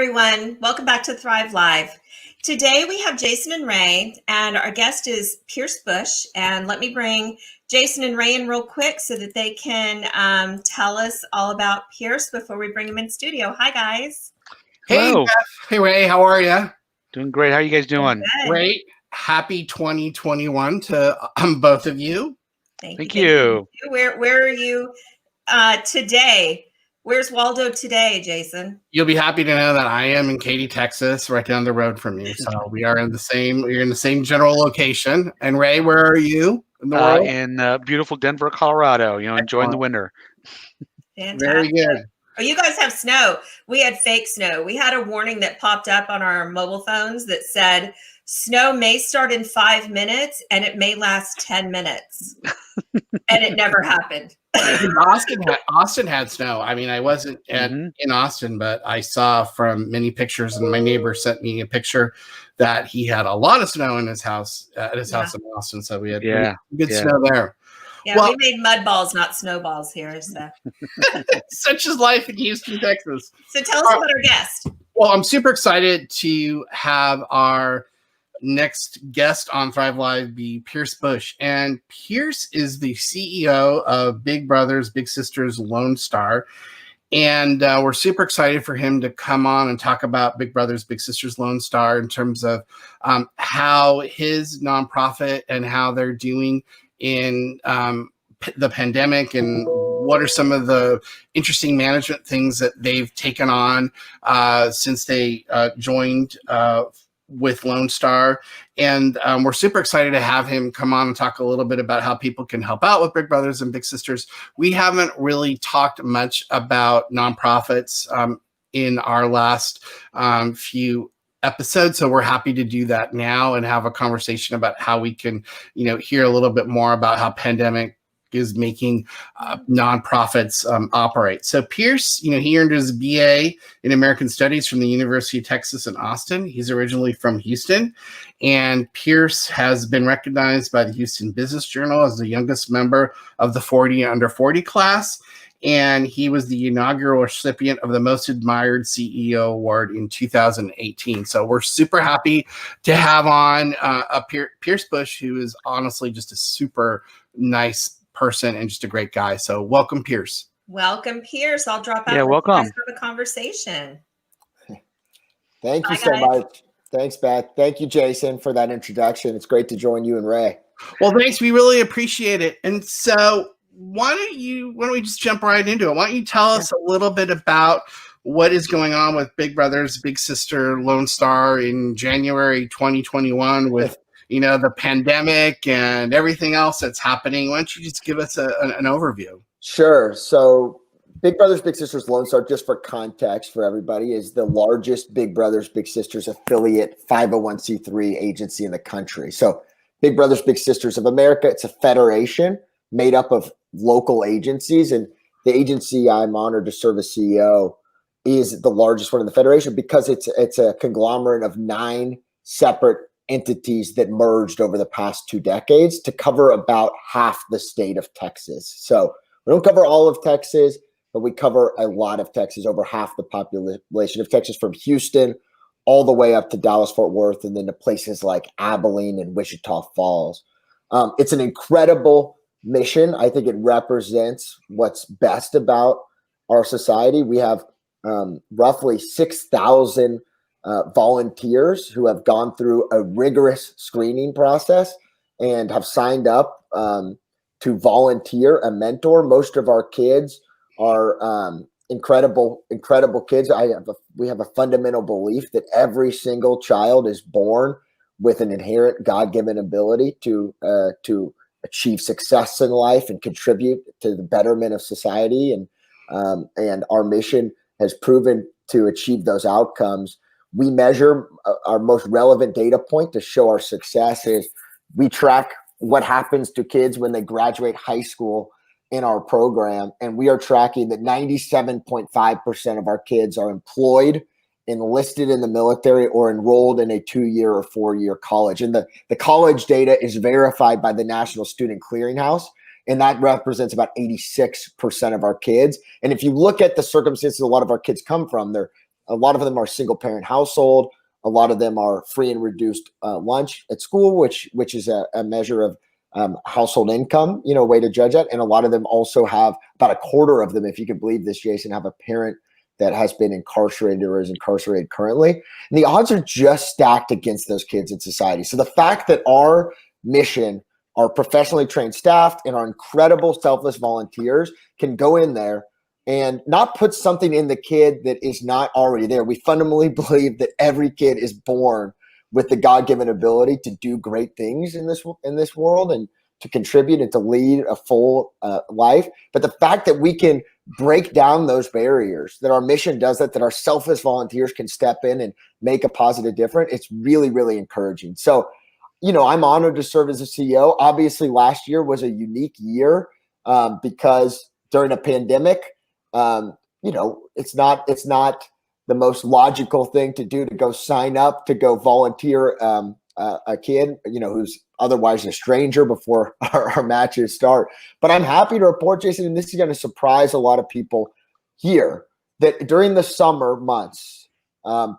everyone. Welcome back to Thrive Live. Today we have Jason and Ray, and our guest is Pierce Bush. And let me bring Jason and Ray in real quick so that they can tell us all about Pierce before we bring them in studio. Hi, guys. Hey, Hello. Beth. Hey, Ray. How are you? Doing great. How are you guys doing? Good. Great. Happy 2021 to both of you. Thank you. you. Where are you today? Where's Waldo today, Jason? You'll be happy to know that I am in Katy, Texas, right down the road from you. So we're in the same general location. And Ray, where are you in the world? In beautiful Denver, Colorado. Enjoying the winter. Fantastic. Very good. Oh, you guys have snow. We had fake snow. We had a warning that popped up on our mobile phones that said snow may start in 5 minutes and it may last 10 minutes. And it never happened. Austin had snow. I mean, I wasn't in Austin, but I saw from many pictures, and my neighbor sent me a picture that he had a lot of snow in his house, house in Austin. So we had good snow there. Yeah, well, we made mud balls, not snowballs here. So. Such is life in Houston, Texas. So tell us about our guest. Well, I'm super excited to have our next guest on Thrive Live be Pierce Bush. And Pierce is the CEO of Big Brothers Big Sisters Lone Star. And we're super excited for him to come on and talk about Big Brothers Big Sisters Lone Star in terms of how his nonprofit and how they're doing in the pandemic, and what are some of the interesting management things that they've taken on since they joined with Lone Star. And we're super excited to have him come on and talk a little bit about how people can help out with Big Brothers and Big Sisters. We haven't really talked much about nonprofits in our last few episode, so we're happy to do that now and have a conversation about how we can hear a little bit more about how pandemic is making nonprofits operate. So Pierce, he earned his BA in American Studies from the University of Texas in Austin. He's originally from Houston, and Pierce has been recognized by the Houston Business Journal as the youngest member of the 40 under 40 class. And he was the inaugural recipient of the Most Admired CEO Award in 2018. So we're super happy to have on Pierce Bush, who is honestly just a super nice person and just a great guy. So welcome, Pierce. Welcome, Pierce. I'll drop out. Yeah, welcome. Have a conversation. Thank you so much. Thanks, Beth. Thank you, Jason, for that introduction. It's great to join you and Ray. Well, thanks. We really appreciate it. And so why don't we just jump right into it? Why don't you tell us a little bit about what is going on with Big Brothers Big Sister Lone Star in January 2021 with the pandemic and everything else that's happening? Why don't you just give us an overview? Sure. So Big Brothers Big Sisters Lone Star, just for context for everybody, is the largest Big Brothers Big Sisters affiliate 501c3 agency in the country. So Big Brothers Big Sisters of America, it's a federation made up of local agencies, and the agency I'm honored to serve as CEO is the largest one in the federation because it's a conglomerate of 9 separate entities that merged over the past 2 decades to cover about half the state of Texas. So we don't cover all of Texas, but we cover a lot of Texas, over half the population of Texas, from Houston all the way up to Dallas-Fort Worth, and then to places like Abilene and Wichita Falls. It's an incredible mission. I think it represents what's best about our society. We have roughly 6,000 volunteers who have gone through a rigorous screening process and have signed up to volunteer a mentor. Most of our kids are incredible kids. We have a fundamental belief that every single child is born with an inherent God-given ability to achieve success in life and contribute to the betterment of society. And our mission has proven to achieve those outcomes. We measure our most relevant data point to show our success is we track what happens to kids when they graduate high school in our program. And we are tracking that 97.5% of our kids are employed, enlisted in the military, or enrolled in a 2-year or 4-year college. And the college data is verified by the National Student Clearinghouse, and that represents about 86% of our kids. And if you look at the circumstances a lot of our kids come from, they're A lot of them are single parent household. A lot of them are free and reduced lunch at school, which is a measure of household income, a way to judge that. And a lot of them also have, about a quarter of them, if you can believe this, Jason, have a parent that has been incarcerated or is incarcerated currently. And the odds are just stacked against those kids in society. So the fact that our mission, our professionally trained staff and our incredible selfless volunteers can go in there and not put something in the kid that is not already there. We fundamentally believe that every kid is born with the God-given ability to do great things in this world and to contribute and to lead a full life. But the fact that we can break down those barriers, that our mission does that our selfless volunteers can step in and make a positive difference, it's really, really encouraging. So, I'm honored to serve as a CEO. Obviously, last year was a unique year because during a pandemic, it's not the most logical thing to do to go sign up to go volunteer a kid, who's otherwise a stranger before our matches start. But I'm happy to report, Jason, and this is going to surprise a lot of people here, that during the summer months,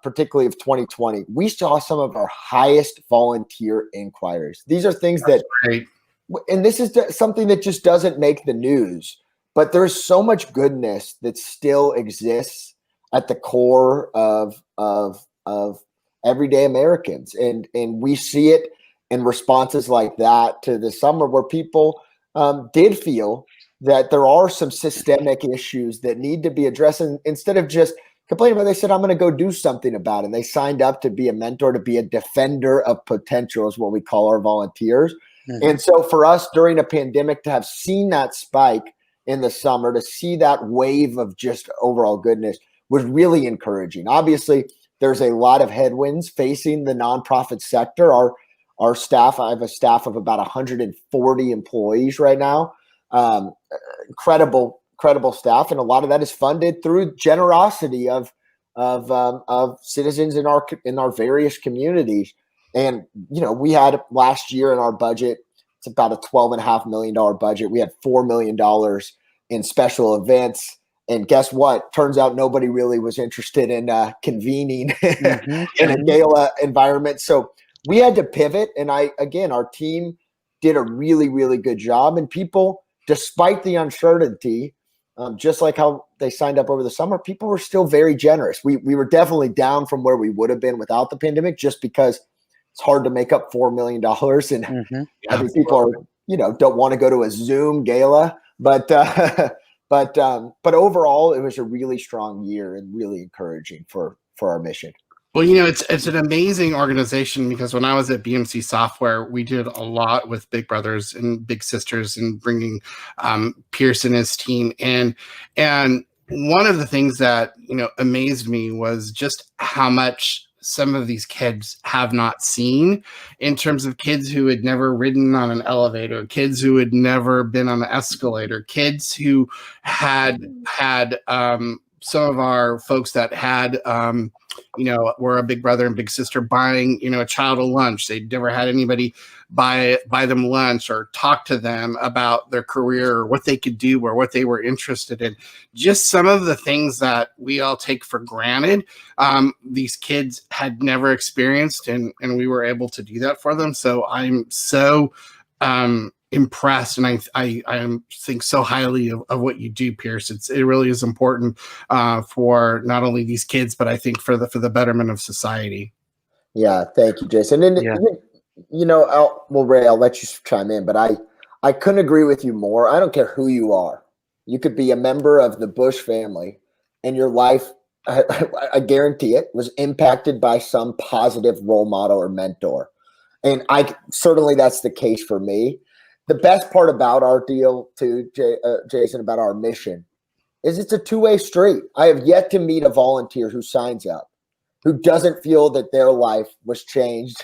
particularly of 2020, we saw some of our highest volunteer inquiries. These are things that, and this is something that just doesn't make the news, but there's so much goodness that still exists at the core of everyday Americans. And we see it in responses like that to the summer, where people did feel that there are some systemic issues that need to be addressed. And instead of just complaining about it, they said, I'm going to go do something about it. And they signed up to be a mentor, to be a defender of potential, is what we call our volunteers. Mm-hmm. And so for us during a pandemic to have seen that spike in the summer, to see that wave of just overall goodness was really encouraging. Obviously, there's a lot of headwinds facing the nonprofit sector. Our staff, I have a staff of about 140 employees right now. Incredible staff, and a lot of that is funded through generosity of citizens in our various communities. And we had last year in our budget, it's about a $12.5 million budget. We had $4 million in special events. And guess what? Turns out nobody really was interested in convening in a gala environment. So we had to pivot. And our team did a really, really good job. And people, despite the uncertainty, just like how they signed up over the summer, people were still very generous. We were definitely down from where we would have been without the pandemic, just because it's hard to make up $4 million. And I think people are, don't want to go to a Zoom gala, but overall, it was a really strong year and really encouraging for our mission. Well, it's an amazing organization, because when I was at BMC Software, we did a lot with Big Brothers and Big Sisters and bringing Pierce and his team in. And one of the things that, amazed me was just how much some of these kids have not seen, in terms of kids who had never ridden on an elevator, kids who had never been on an escalator, kids who had some of our folks that had, were a big brother and big sister buying, a child a lunch. They'd never had anybody buy them lunch or talk to them about their career or what they could do or what they were interested in. Just some of the things that we all take for granted, these kids had never experienced, and we were able to do that for them. So I'm so impressed, and I think so highly of what you do, Pierce. It really is important for not only these kids, but I think for the betterment of society. Yeah, thank you, Jason. And Ray, I'll let you chime in, but I couldn't agree with you more. I don't care who you are. You could be a member of the Bush family, and your life, I guarantee it, was impacted by some positive role model or mentor. And certainly that's the case for me. The best part about our deal, too, Jason, about our mission, is it's a two-way street. I have yet to meet a volunteer who signs up, who doesn't feel that their life was changed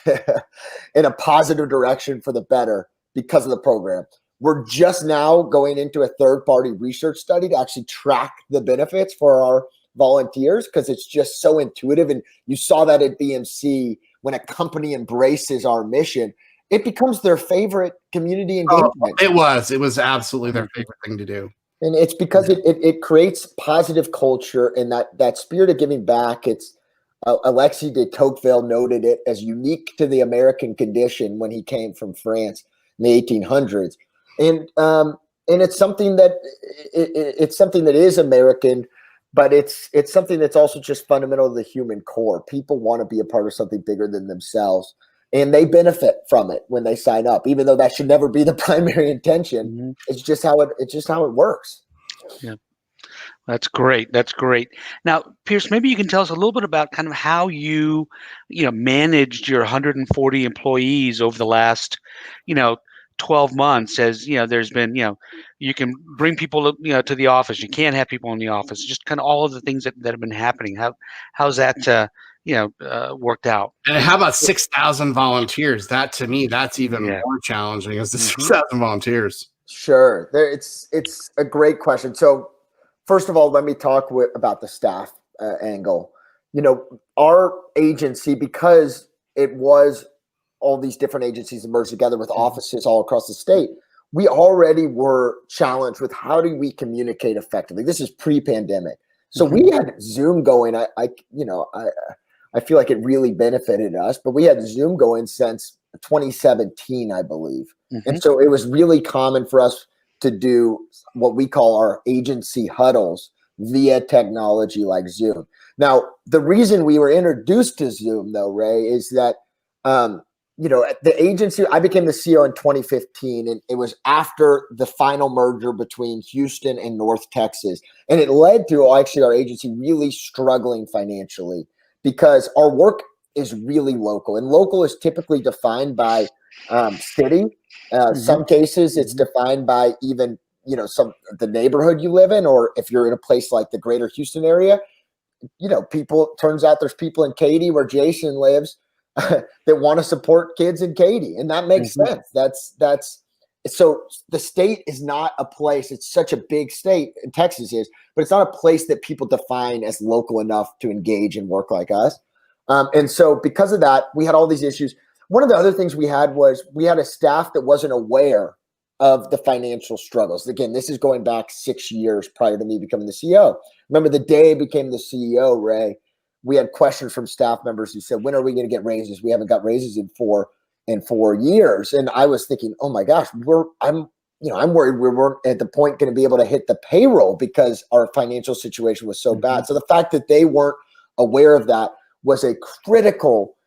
in a positive direction for the better because of the program. We're just now going into a third-party research study to actually track the benefits for our volunteers, because it's just so intuitive. And you saw that at BMC, when a company embraces our mission, it becomes their favorite community engagement. It was absolutely their favorite thing to do. And it's because it creates positive culture and that spirit of giving back. It's Alexis de Tocqueville noted it as unique to the American condition when he came from France in the 1800s, and it's something that it's something that is American, but it's something that's also just fundamental to the human core. People want to be a part of something bigger than themselves, and they benefit from it when they sign up, even though that should never be the primary intention. Mm-hmm. It's just how it works. Yeah. That's great. That's great. Now, Pierce, maybe you can tell us a little bit about kind of how you managed your 140 employees over the last, 12 months. As there's been, you can bring people, to the office. You can't have people in the office. Just kind of all of the things that have been happening. How's that, worked out? And how about 6,000 volunteers? That to me, that's even more challenging as the 6,000 volunteers. Sure, it's a great question. So, first of all, let me talk about the staff angle. Our agency, because it was all these different agencies merged together with offices all across the state, we already were challenged with how do we communicate effectively. This is pre-pandemic, so we had Zoom going. I feel like it really benefited us, but we had Zoom going since 2017, I believe. And so it was really common for us to do what we call our agency huddles via technology like Zoom. Now, the reason we were introduced to Zoom, though, Ray, is that, the agency, I became the CEO in 2015, and it was after the final merger between Houston and North Texas. And it led to actually our agency really struggling financially because our work is really local, and local is typically defined by city. Some cases it's defined by even the neighborhood you live in, or if you're in a place like the greater Houston area, turns out there's people in Katy where Jason lives that want to support kids in Katy, and that makes sense. That's so the state is not a place. It's such a big state, and Texas is, but it's not a place that people define as local enough to engage and work like us. And so because of that, we had all these issues. One of the other things we had was we had a staff that wasn't aware of the financial struggles. Again, this is going back 6 years prior to me becoming the CEO. Remember the day I became the CEO, Ray, we had questions from staff members who said, when are we going to get raises? We haven't got raises in 4 years. And I was thinking, oh my gosh, I'm worried we weren't at the point going to be able to hit the payroll because our financial situation was so bad. So the fact that they weren't aware of that was a critical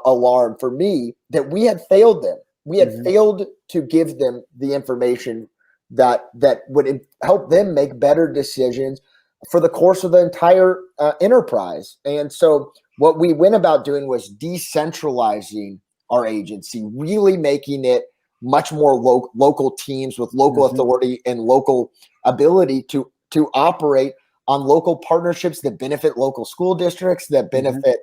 alarm for me that we had failed them. We had failed to give them the information that would help them make better decisions for the course of the entire enterprise. And so what we went about doing was decentralizing our agency, really making it much more local teams with local authority and local ability to operate on local partnerships that benefit local school districts, that benefit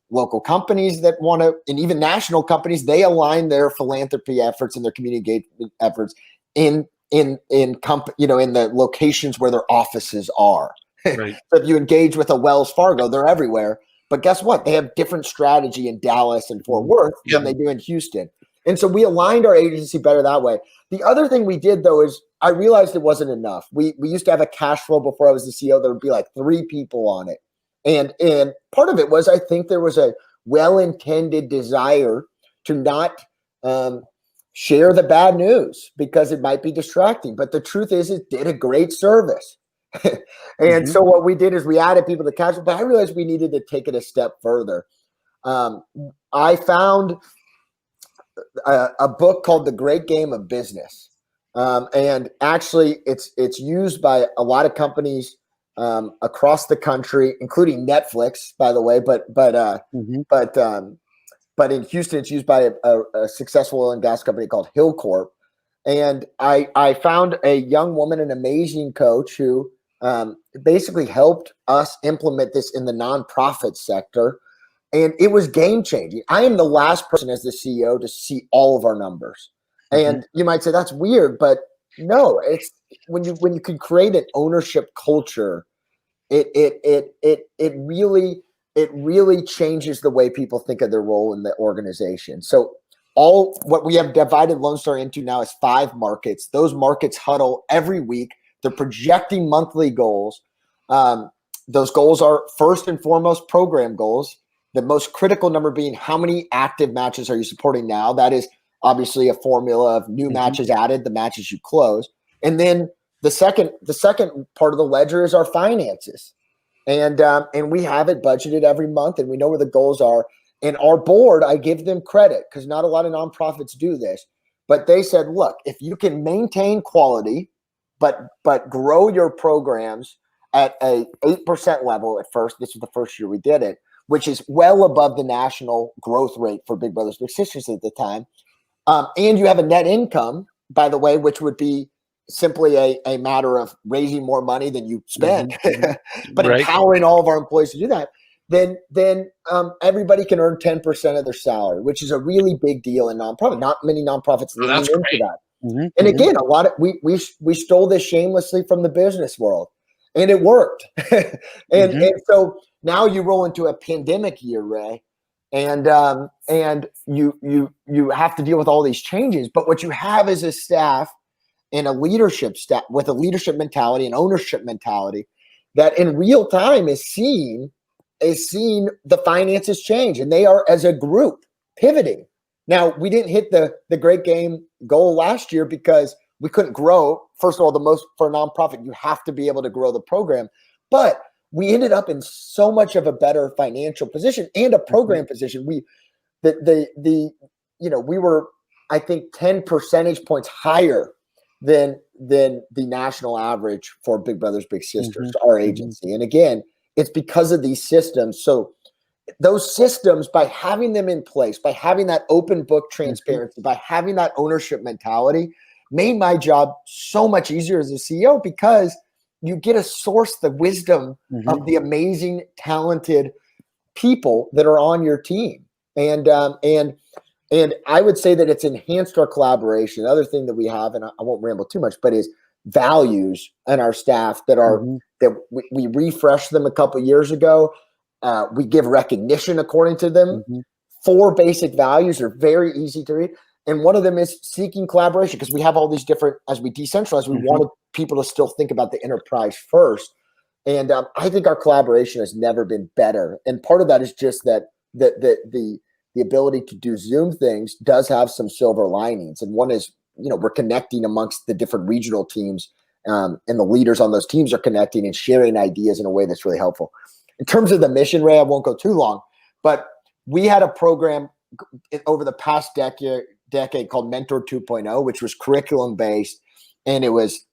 local companies that want to, and even national companies. They align their philanthropy efforts and their community engagement efforts in the locations where their offices are. Right. So if you engage with a Wells Fargo, they're everywhere. But guess what? They have different strategy in Dallas and Fort Worth than they do in Houston. And so we aligned our agency better that way. The other thing we did, though, is I realized it wasn't enough. We used to have a cash flow before I was the CEO. There would be like 3 people on it. And part of it was I think there was a well-intended desire to not share the bad news because it might be distracting. But the truth is it did a great service. And so what we did is we added people to cash flow, but I realized we needed to take it a step further. I found a book called The Great Game of Business. And actually it's used by a lot of companies across the country, including Netflix, by the way, but in Houston, it's used by a successful oil and gas company called Hillcorp. And I found a young woman, an amazing coach who basically helped us implement this in the nonprofit sector. And it was game changing. I am the last person as the CEO to see all of our numbers. And you might say that's weird, but no, it's when you can create an ownership culture, it really changes the way people think of their role in the organization. So what we have divided Lone Star into now is 5 markets. Those markets huddle every week They're projecting monthly goals. Those goals are first and foremost program goals. The most critical number being how many active matches are you supporting now? That is obviously a formula of new matches added, the matches you close. And then the second part of the ledger is our finances. And we have it budgeted every month, and we know where the goals are. And our board, I give them credit because not a lot of nonprofits do this, but they said, look, if you can maintain quality, but grow your programs at a 8% level at first, this was the first year we did it, which is well above the national growth rate for Big Brothers Big Sisters at the time. And you have a net income, by the way, which would be simply a matter of raising more money than you spend, but empowering all of our employees to do that. Then everybody can earn 10% of their salary, which is a really big deal in nonprofit. Not many nonprofits lean into that. And again, a lot of we stole this shamelessly from the business world, and it worked. and so now you roll into a pandemic year, Ray, and you have to deal with all these changes. But what you have is a staff and a leadership staff with a leadership mentality and ownership mentality that in real time is seeing the finances change, and they are as a group pivoting. Now, we didn't hit the great game goal last year because we couldn't grow. First of all, for a nonprofit, you have to be able to grow the program. But we ended up in so much of a better financial position and a program position. We were, I think, 10 percentage points higher than the national average for Big Brothers Big Sisters, our agency. And again, it's because of these systems. So those systems, by having them in place, by having that open book transparency, by having that ownership mentality, made my job so much easier as a CEO because you get to source the wisdom of the amazing, talented people that are on your team. And I would say that it's enhanced our collaboration. The other thing that we have, and I won't ramble too much, but is values in our staff that are that we refreshed them a couple of years ago. We give recognition according to them. 4 basic values are very easy to read. And one of them is seeking collaboration, because we have all these different, as we decentralize, we wanted people to still think about the enterprise first. And I think our collaboration has never been better. And part of that is just that the ability to do Zoom things does have some silver linings. And one is, we're connecting amongst the different regional teams, and the leaders on those teams are connecting and sharing ideas in a way that's really helpful. In terms of the mission, Ray, I won't go too long, but we had a program over the past decade called Mentor 2.0, which was curriculum based. And it was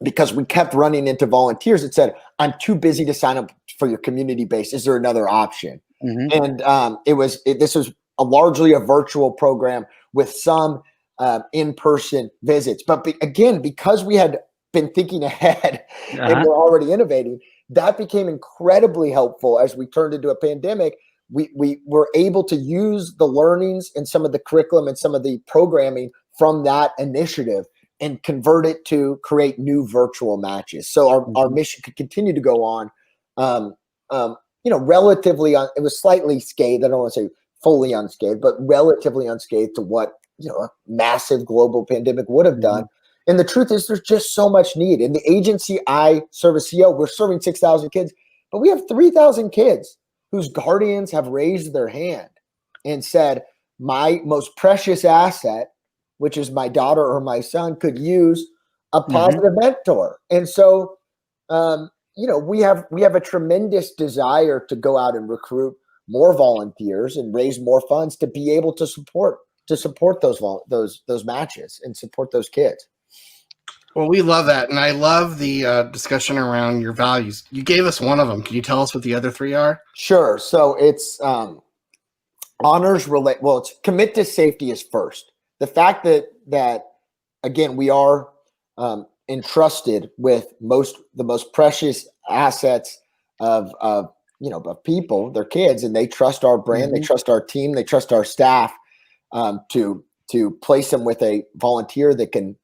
because we kept running into volunteers that said, I'm too busy to sign up for your community base. Is there another option? And this was largely a virtual program with some in-person visits. But again, because we had been thinking ahead and we're already innovating, that became incredibly helpful as we turned into a pandemic. We were able to use the learnings and some of the curriculum and some of the programming from that initiative and convert it to create new virtual matches. So our mission could continue to go on, relatively it was slightly scathed. I don't want to say fully unscathed, but relatively unscathed to what, a massive global pandemic would have done. And the truth is there's just so much need. In the agency I serve as CEO, we're serving 6,000 kids, but we have 3,000 kids whose guardians have raised their hand and said, my most precious asset, which is my daughter or my son, could use a positive mentor. And so, we have a tremendous desire to go out and recruit more volunteers and raise more funds to be able to support those matches and support those kids. Well, we love that. And I love the discussion around your values. You gave us one of them. Can you tell us what the other 3 are? Sure. So it's it's commit to safety is first. The fact that again, we are entrusted with the most precious assets of people, their kids, and they trust our brand, they trust our team, they trust our staff to place them with a volunteer that can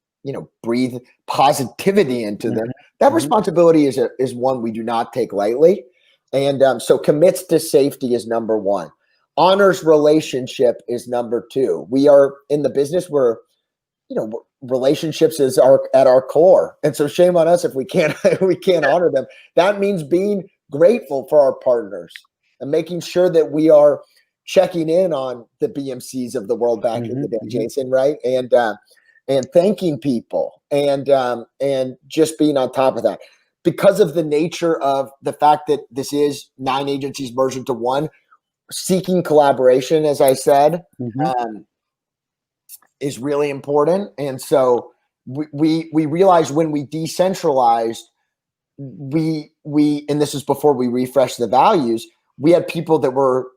breathe positivity into them. That responsibility is one we do not take lightly. And so commits to safety is number 1. Honors relationship is number 2. We are in the business where relationships is at our core. And so shame on us if we can't honor them. That means being grateful for our partners and making sure that we are checking in on the BMCs of the world back in the day, Jason, right? And thanking people and just being on top of that. Because of the nature of the fact that this is 9 agencies merged into one, seeking collaboration, as I said, is really important. And so we realized when we decentralized, we and this is before we refreshed the values, we had people that were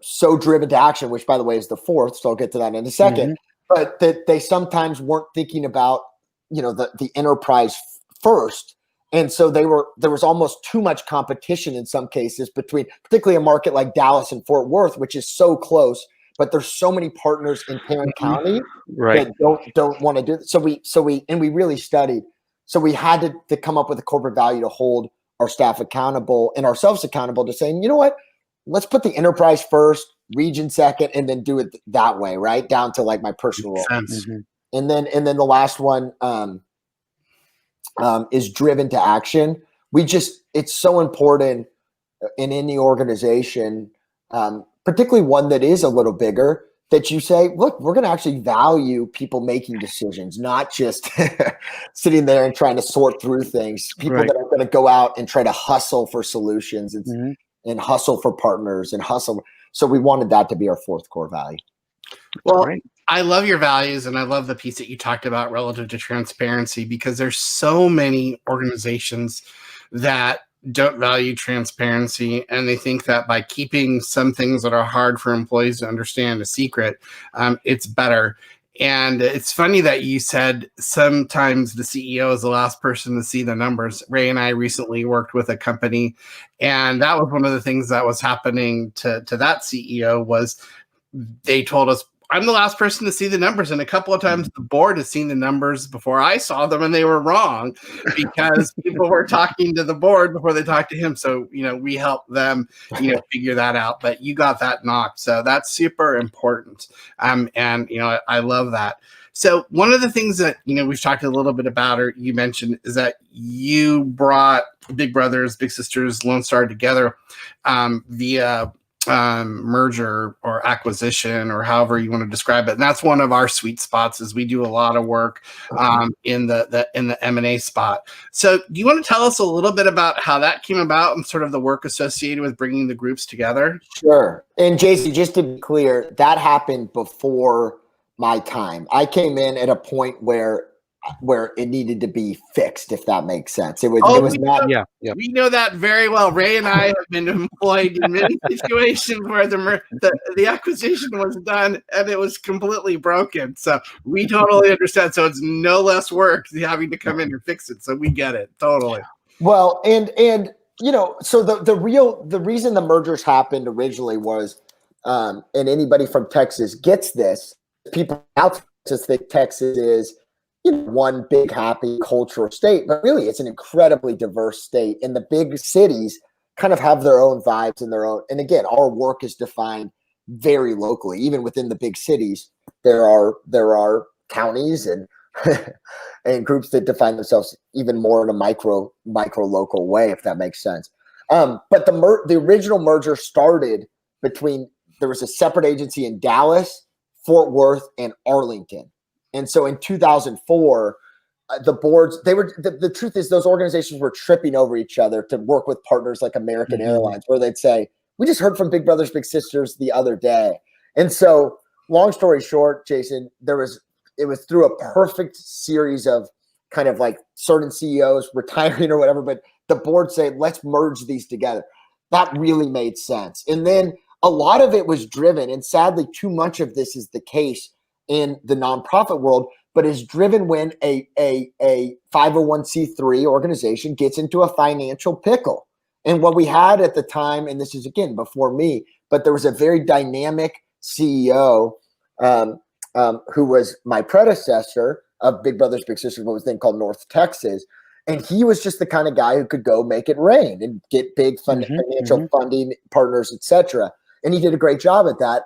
so driven to action, which by the way is the 4th, so I'll get to that in a second, but that they sometimes weren't thinking about the enterprise first. And so there was almost too much competition in some cases between, particularly a market like Dallas and Fort Worth, which is so close, but there's so many partners in Tarrant County that don't want to do it. So we really studied. So we had to come up with a corporate value to hold our staff accountable and ourselves accountable to saying, you know what, let's put the enterprise first, region second, and then do it that way, right? Down to like my personal role. And then the last one is driven to action. It's so important in any organization, particularly one that is a little bigger, that you say, look, we're going to actually value people making decisions, not just sitting there and trying to sort through things. People that are going to go out and try to hustle for solutions and hustle for partners and hustle. So we wanted that to be our 4th core value. Well, I love your values, and I love the piece that you talked about relative to transparency, because there's so many organizations that don't value transparency, and they think that by keeping some things that are hard for employees to understand a secret, it's better. And it's funny that you said sometimes the CEO is the last person to see the numbers. Ray and I recently worked with a company, and that was one of the things that was happening to that CEO was they told us, I'm the last person to see the numbers. And a couple of times the board has seen the numbers before I saw them, and they were wrong because people were talking to the board before they talked to him. So, we helped them, figure that out, but you got that knocked. So that's super important. And, I love that. So one of the things that, we've talked a little bit about, or you mentioned, is that you brought Big Brothers, Big Sisters, Lone Star together via merger or acquisition, or however you want to describe it. And that's one of our sweet spots, is we do a lot of work in the M&A spot. So do you want to tell us a little bit about how that came about and sort of the work associated with bringing the groups together? Sure. And Jason, just to be clear, that happened before my time. I came in at a point where it needed to be fixed, if that makes sense. It was not. We know that very well. Ray and I have been employed in many situations where the acquisition was done and it was completely broken. So we totally understand. So it's no less work having to come in and fix it. So we get it totally. Well, and so the reason the mergers happened originally was, and anybody from Texas gets this. People out just think Texas is one big happy cultural state, but really it's an incredibly diverse state, and the big cities kind of have their own vibes and their own. And again, our work is defined very locally. Even within the big cities, there are counties and and groups that define themselves even more in a micro local way, if that makes sense. But the original merger started there was a separate agency in Dallas, Fort Worth, and Arlington. And so in 2004, the boards, the truth is those organizations were tripping over each other to work with partners like American Airlines, where they'd say, we just heard from Big Brothers Big Sisters the other day. And so long story short, Jason, it was through a perfect series of kind of like certain CEOs retiring or whatever, but the board said, let's merge these together. That really made sense. And then a lot of it was driven, and sadly too much of this is the case in the nonprofit world, but is driven when a 501c3 organization gets into a financial pickle. And what we had at the time, and this is again before me, but there was a very dynamic CEO who was my predecessor of Big Brothers Big Sisters, what was then called North Texas. And he was just the kind of guy who could go make it rain and get big financial funding partners, etc. And he did a great job at that.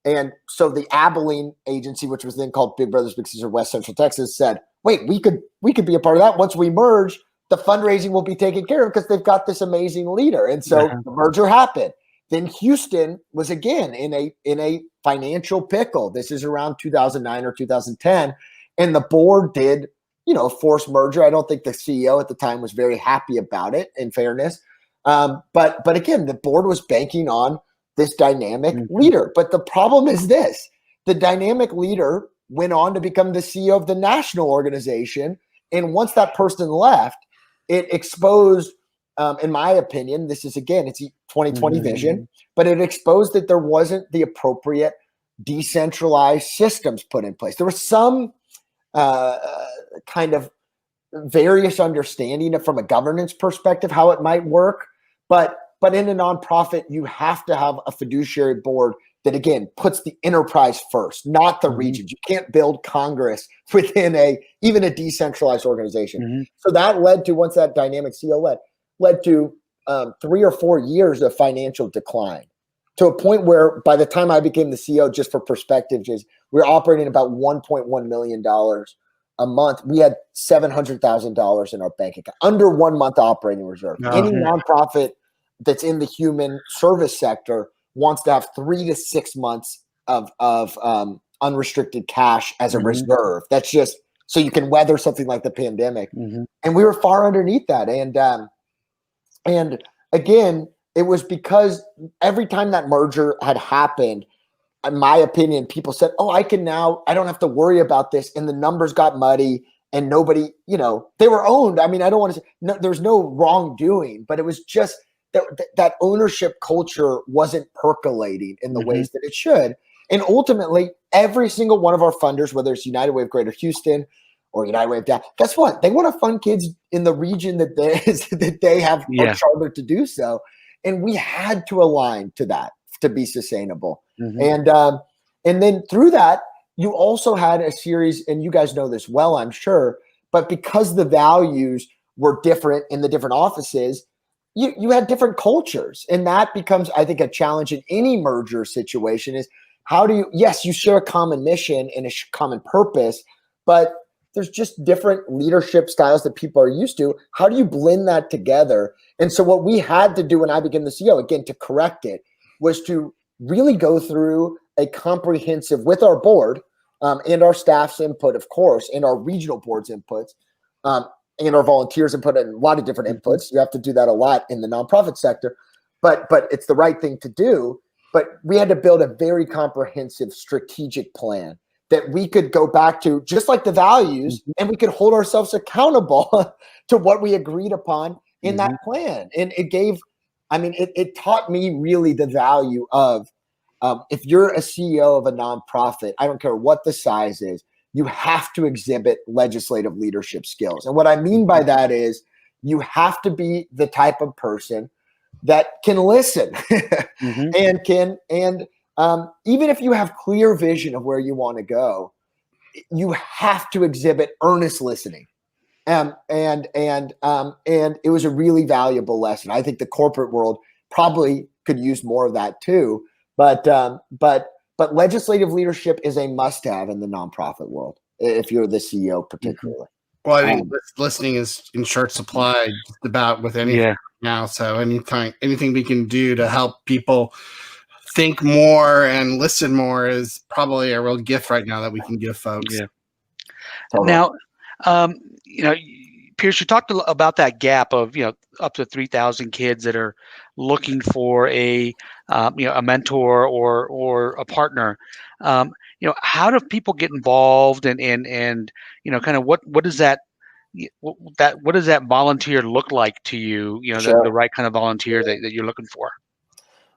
And so the Abilene agency, which was then called Big Brothers Big Sisters West Central Texas, said, wait, we could be a part of that. Once we merge, the fundraising will be taken care of because they've got this amazing leader. And so the merger happened. Then Houston was again in a financial pickle. This is around 2009 or 2010. And the board did, a forced merger. I don't think the CEO at the time was very happy about it, in fairness. But again, the board was banking on this dynamic leader. But the problem is this: the dynamic leader went on to become the CEO of the national organization. And once that person left, it exposed, in my opinion, this is again, it's 2020 vision, but it exposed that there wasn't the appropriate decentralized systems put in place. There was some kind of various understanding from a governance perspective how it might work, but in a nonprofit, you have to have a fiduciary board that again puts the enterprise first, not the regions. You can't build Congress within even a decentralized organization. So that led to, once that dynamic CEO led to 3 or 4 years of financial decline, to a point where by the time I became the CEO, just for perspective, we were operating about $1.1 million a month. We had $700,000 in our bank account, under 1 month operating reserve. Any nonprofit that's in the human service sector wants to have 3 to 6 months of unrestricted cash as a reserve. That's just so you can weather something like the pandemic. And we were far underneath that. And again, it was because every time that merger had happened, in my opinion, people said, oh, I don't have to worry about this. And the numbers got muddy and nobody, they were owned. I mean, I don't want to say there's no wrongdoing, but it was just that ownership culture wasn't percolating in the ways that it should. And ultimately, every single one of our funders, whether it's United Way of Greater Houston or United Way of Dallas, guess what? They want to fund kids in the region that they have a charter to do so. And we had to align to that to be sustainable. And then through that, you also had a series, and you guys know this well, I'm sure, but because the values were different in the different offices, you had different cultures. And that becomes, I think, a challenge in any merger situation is how do you, yes, you share a common mission and a common purpose, but there's just different leadership styles that people are used to. How do you blend that together? And so what we had to do when I became the CEO, again, to correct it, was to really go through a comprehensive, with our board and our staff's input, of course, and our regional board's inputs, and our volunteers input, and a lot of different inputs. You have to do that a lot in the nonprofit sector, but it's the right thing to do. But we had to build a very comprehensive strategic plan that we could go back to, just like the values, and we could hold ourselves accountable to what we agreed upon in that plan. And it taught me really the value of, if you're a CEO of a nonprofit, I don't care what the size is, you have to exhibit legislative leadership skills. And what I mean by that is you have to be the type of person that can listen and even if you have clear vision of where you want to go, you have to exhibit earnest listening. And it was a really valuable lesson. I think the corporate world probably could use more of that too. But legislative leadership is a must-have in the nonprofit world, if you're the CEO particularly. Well, I think listening is in short supply just about with anything now. So anything we can do to help people think more and listen more is probably a real gift right now that we can give folks. Yeah. Now, Pierce, you talked about that gap of up to 3,000 kids that are looking for a mentor or a partner. How do people get involved and kind of what does that volunteer look like to you? Sure. The right kind of volunteer that you're looking for.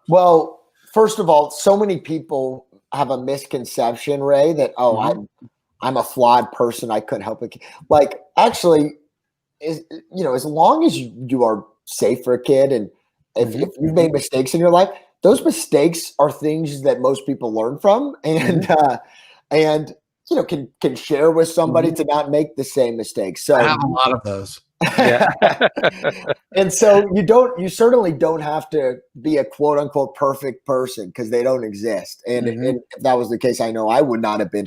Well, first of all, so many people have a misconception, Ray, that I'm a flawed person. I couldn't help it. Like, actually, as long as you are safe for a kid, and if you've made mistakes in your life, those mistakes are things that most people learn from, and can share with somebody to not make the same mistakes. So I have a lot of those. Yeah. And so you certainly don't have to be a quote unquote perfect person because they don't exist. And, Mhm. and if that was the case, I know I would not have been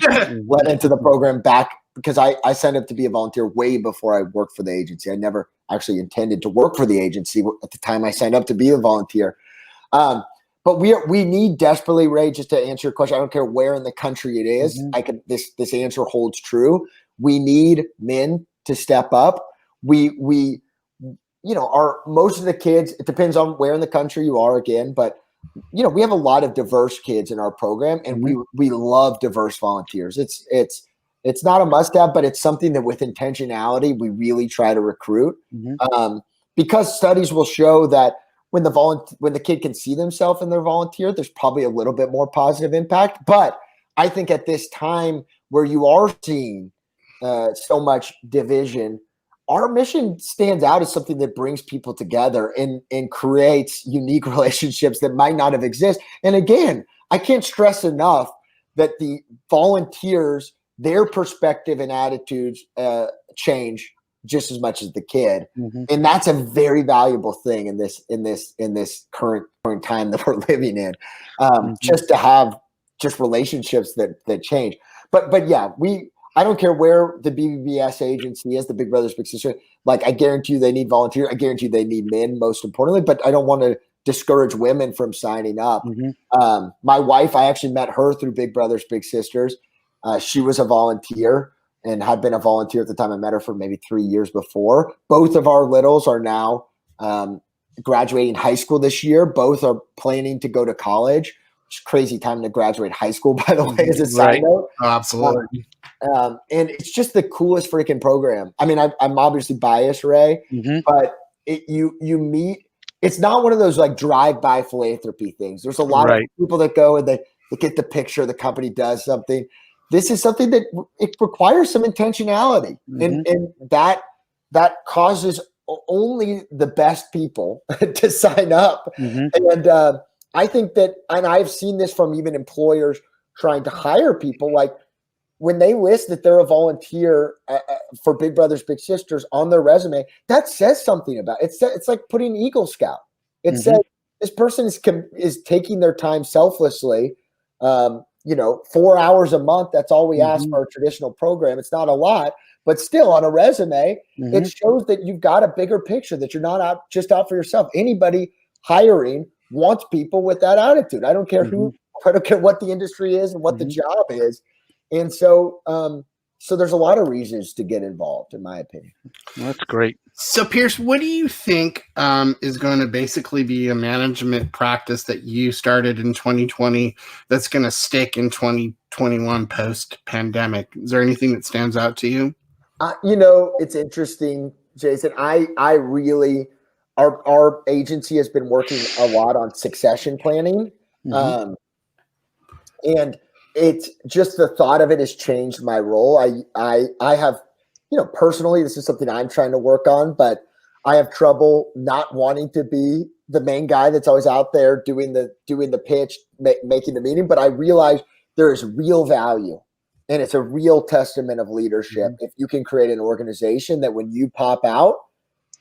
let into the program back because I signed up to be a volunteer way before I worked for the agency. I never actually intended to work for the agency at the time I signed up to be a volunteer. But we need desperately, Ray, just to answer your question. I don't care where in the country it is. Mhm. This answer holds true. We need men to step up. We our most of the kids, it depends on where in the country you are again, but we have a lot of diverse kids in our program, and we love diverse volunteers. It's not a must-have, but it's something that with intentionality we really try to recruit. Because studies will show that when the kid can see themselves in their volunteer, there's probably a little bit more positive impact. But I think at this time where you are seeing so much division, our mission stands out as something that brings people together and creates unique relationships that might not have existed. And again, I can't stress enough that the volunteers, their perspective and attitudes change just as much as the kid. And that's a very valuable thing in this current time that we're living in. Just to have just relationships that change. But yeah, I don't care where the BBBS agency is, the Big Brothers Big Sisters. Like, I guarantee you they need volunteers. I guarantee you they need men, most importantly. But I don't want to discourage women from signing up. My wife, I actually met her through Big Brothers Big Sisters. She was a volunteer and had been a volunteer at the time I met her for maybe 3 years before. Both of our littles are now graduating high school this year. Both are planning to go to college. It's a crazy time to graduate high school, by the way, as a side note. Oh, absolutely. And it's just the coolest freaking program. I mean, I'm obviously biased, Ray, but you meet. It's not one of those like drive-by philanthropy things. There's a lot of people that go and they get the picture. The company does something. This is something that it requires some intentionality, and that causes only the best people to sign up. And I think that, and I've seen this from even employers trying to hire people, like when they list that they're a volunteer for Big Brothers Big Sisters on their resume, that says something about it. It's like putting Eagle Scout. It says this person is taking their time selflessly. 4 hours a month. That's all we ask for a traditional program. It's not a lot, but still on a resume, it shows that you've got a bigger picture, that you're not just out for yourself. Anybody hiring wants people with that attitude. I don't care I don't care what the industry is and what the job is. And so there's a lot of reasons to get involved, in my opinion. Well, that's great. So, Pierce, what do you think is going to basically be a management practice that you started in 2020 that's going to stick in 2021 post-pandemic? Is there anything that stands out to you? It's interesting, Jason. I really, our agency has been working a lot on succession planning. And it's just the thought of it has changed my role. I have, personally, this is something I'm trying to work on, but I have trouble not wanting to be the main guy that's always out there doing the pitch, making the meeting. But I realize there is real value, and it's a real testament of leadership if you can create an organization that when you pop out,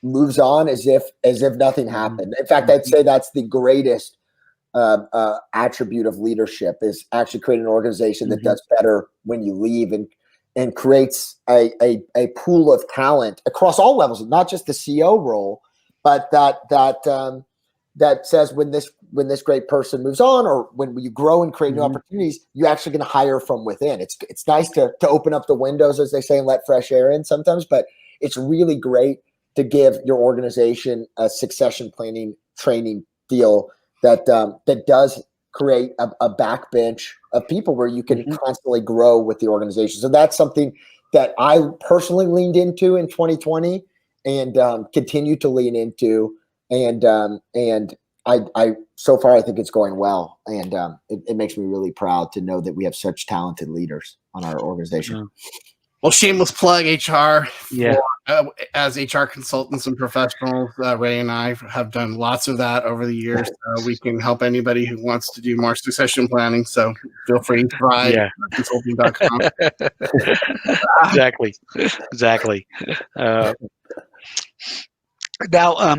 moves on as if nothing happened. In fact, I'd say that's the greatest attribute of leadership, is actually creating an organization that does better when you leave and creates a pool of talent across all levels, not just the CO role, but that says when this great person moves on, or when you grow and create new opportunities, you're actually going to hire from within. It's nice to open up the windows, as they say, and let fresh air in sometimes, but it's really great to give your organization a succession planning training deal that does create a backbench of people where you can constantly grow with the organization. So that's something that I personally leaned into in 2020 and continue to lean into. And I so far, I think it's going well. And it makes me really proud to know that we have such talented leaders on our organization. Well, shameless plug, HR. Yeah. As HR consultants and professionals, Ray and I have done lots of that over the years. We can help anybody who wants to do more succession planning. So feel free to try consulting.com. Exactly. Now,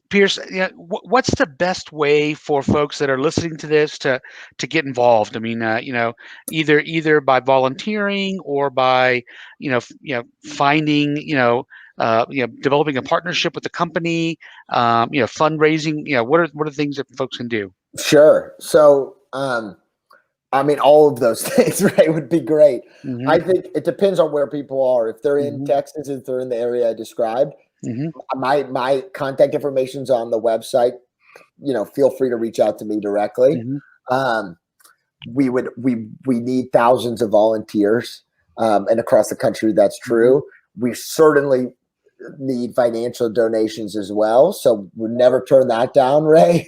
Pierce, what's the best way for folks that are listening to this to get involved? I mean, either by volunteering or by finding developing a partnership with the company, fundraising. What are the things that folks can do? Sure. So, I mean, all of those things, right, would be great. Mm-hmm. I think it depends on where people are. If they're in Mm-hmm. Texas, if they're in the area I described, Mm-hmm. my contact information's on the website. Feel free to reach out to me directly. Mm-hmm. We need thousands of volunteers, and across the country, that's true. We certainly need financial donations as well, so we'll never turn that down, Ray.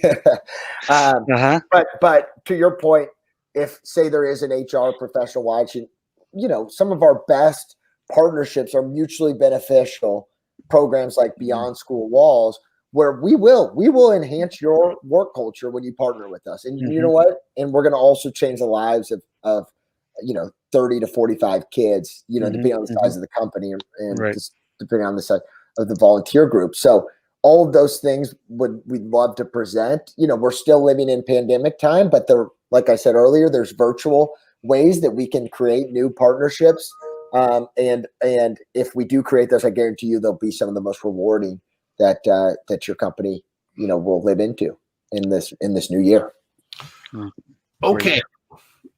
Uh-huh. But to your point, if say there is an HR professional watching, some of our best partnerships are mutually beneficial programs like Beyond School Walls, where we will enhance your work culture when you partner with us. And you know what? And we're going to also change the lives of 30 to 45 kids, depending on the size of the company and Right. just depending on the size of the volunteer group. So all of those things we'd love to present. We're still living in pandemic time, but like I said earlier, there's virtual ways that we can create new partnerships. And if we do create those, I guarantee you they'll be some of the most rewarding that your company will live into in this new year. Okay.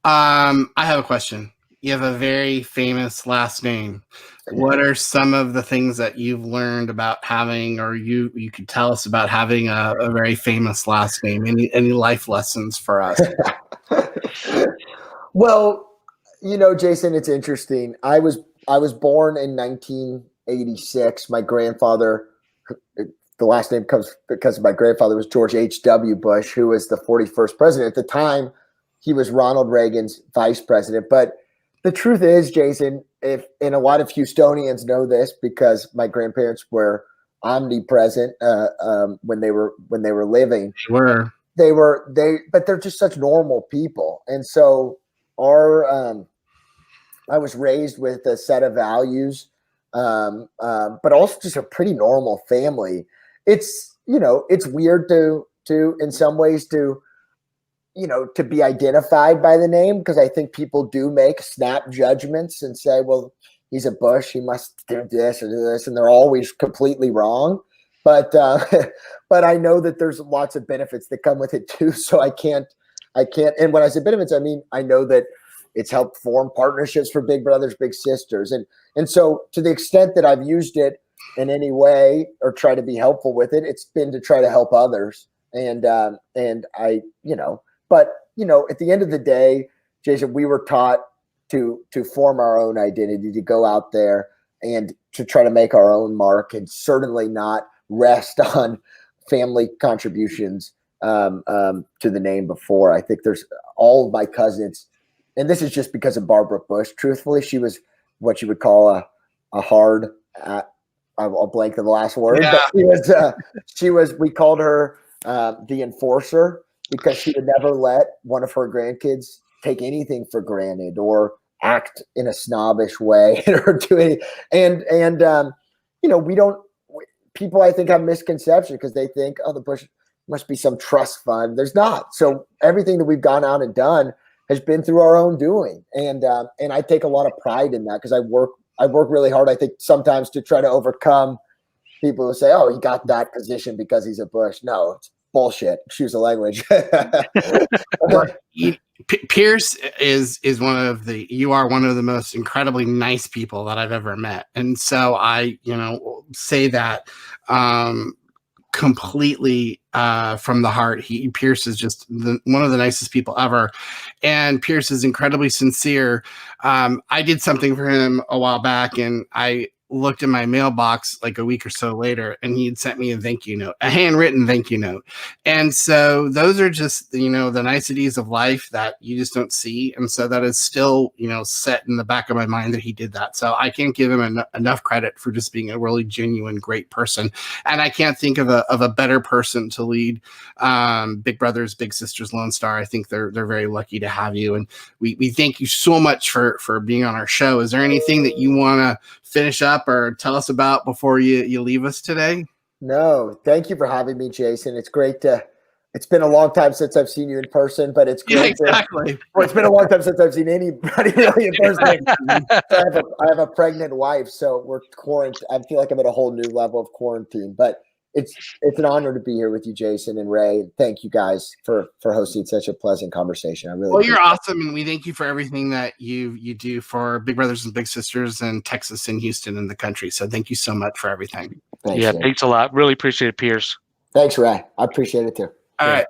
I have a question. You have a very famous last name. What are some of the things that you've learned about having, or you could tell us about having a very famous last name? Any life lessons for us? Well, Jason, it's interesting. I was born in 1986. My grandfather, the last name comes because my grandfather was George H.W. Bush, who was the 41st president. At the time, he was Ronald Reagan's vice president. But the truth is, Jason, and a lot of Houstonians know this because my grandparents were omnipresent when they were living. Sure. But they're just such normal people. And so I was raised with a set of values, but also just a pretty normal family. It's weird to in some ways to be identified by the name, because I think people do make snap judgments and say, well, he's a Bush, he must do this or do this, and they're always completely wrong. But I know that there's lots of benefits that come with it too. So I can't. And when I say benefits, I mean I know that it's helped form partnerships for Big Brothers Big Sisters, and so to the extent that I've used it in any way or try to be helpful with it, it's been to try to help others. And I but at the end of the day, Jason, we were taught to form our own identity, to go out there and to try to make our own mark, and certainly not rest on family contributions to the name before. I think there's all of my cousins, and this is just because of Barbara Bush. Truthfully, she was what you would call a hard. I'll blank the last word, Yeah. but she was. We called her the enforcer, because she would never let one of her grandkids take anything for granted or act in a snobbish way or do any. People I think have misconceptions because they think, oh, the Bush must be some trust fund. There's not. So everything that we've gone out and done has been through our own doing, and I take a lot of pride in that, because I work really hard. I think sometimes to try to overcome people who say, oh, he got that position because he's a Bush. No, it's bullshit. Excuse the language. Pierce is you are one of the most incredibly nice people that I've ever met. And so I, say that completely from the heart. Pierce is just one of the nicest people ever. And Pierce is incredibly sincere. I did something for him a while back, and I looked in my mailbox like a week or so later, and he had sent me a thank you note, a handwritten thank you note. And so those are just, the niceties of life that you just don't see. And so that is still, set in the back of my mind that he did that. So I can't give him enough credit for just being a really genuine, great person. And I can't think of a better person to lead Big Brothers Big Sisters Lone Star. I think they're very lucky to have you. And we thank you so much for being on our show. Is there anything that you want to finish up up or tell us about before you leave us today? No, thank you for having me, Jason. It's great it's been a long time since I've seen you in person, but it's Yeah, great. exactly. Well, it's been a long time since I've seen anybody really in person. So I have a pregnant wife, so we're quarantined. I feel like I'm at a whole new level of quarantine, but it's an honor to be here with you, Jason and Ray. Thank you guys for hosting such a pleasant conversation. I really Well, you're appreciate it. awesome, and we thank you for everything that you do for Big Brothers and Big Sisters in Texas and Houston and the country. So thank you so much for everything. Thanks, Yeah, Ray. thanks a lot. Really appreciate it, Pierce. Thanks, Ray. I appreciate it too. All right.